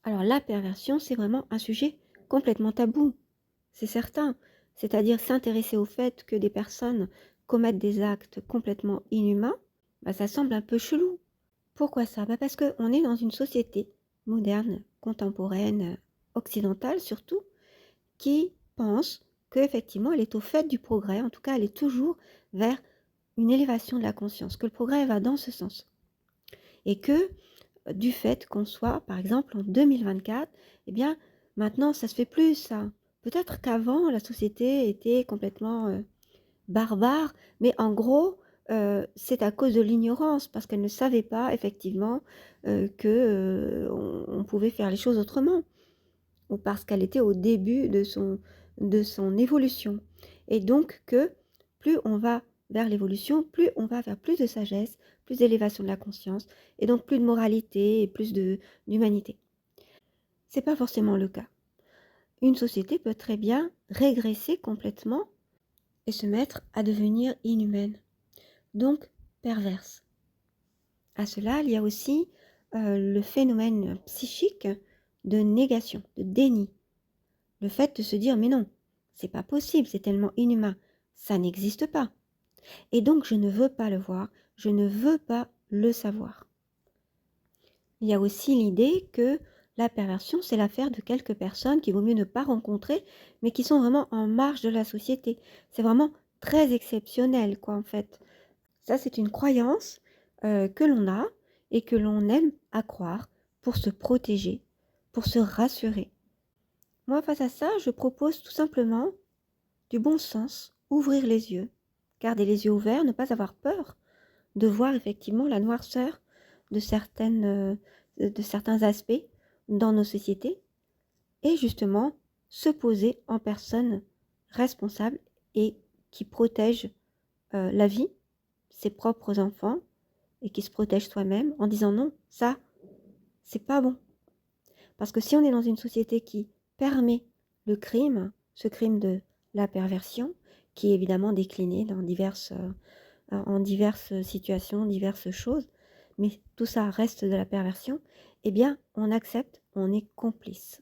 Alors la perversion, c'est vraiment un sujet complètement tabou, c'est certain. C'est-à-dire s'intéresser au fait que des personnes commettent des actes complètement inhumains, bah, ça semble un peu chelou. Pourquoi ça? Bah, parce qu'on est dans une société moderne, contemporaine, occidentale surtout, qui pense qu'effectivement elle est au fait du progrès, en tout cas elle est toujours vers une élévation de la conscience, que le progrès va dans ce sens. Et que du fait qu'on soit, par exemple, en 2024, eh bien, maintenant, ça se fait plus, ça. Peut-être qu'avant, la société était complètement barbare, mais en gros, c'est à cause de l'ignorance, parce qu'elle ne savait pas, effectivement, on pouvait faire les choses autrement, ou parce qu'elle était au début de son évolution. Et donc que plus on va vers l'évolution, plus on va vers plus de sagesse, plus d'élévation de la conscience, et donc plus de moralité et plus d'humanité. C'est pas forcément le cas. Une société peut très bien régresser complètement et se mettre à devenir inhumaine, donc perverse. À cela, il y a aussi le phénomène psychique de négation, de déni. Le fait de se dire mais non, c'est pas possible, c'est tellement inhumain, ça n'existe pas. Et donc je ne veux pas le voir, je ne veux pas le savoir. Il y a aussi l'idée que la perversion, c'est l'affaire de quelques personnes qu'il vaut mieux ne pas rencontrer, mais qui sont vraiment en marge de la société. C'est vraiment très exceptionnel, quoi, en fait. Ça, c'est une croyance que l'on a et que l'on aime à croire pour se protéger, pour se rassurer. Moi, face à ça, je propose tout simplement du bon sens, ouvrir les yeux, garder les yeux ouverts, ne pas avoir peur de voir effectivement la noirceur de de certains aspects dans nos sociétés et justement se poser en personne responsable et qui protège la vie, ses propres enfants et qui se protège soi-même en disant non, ça, c'est pas bon. Parce que si on est dans une société qui permet le crime, ce crime de la perversion, qui est évidemment décliné en diverses situations, diverses choses, mais tout ça reste de la perversion, eh bien, on accepte, on est complice.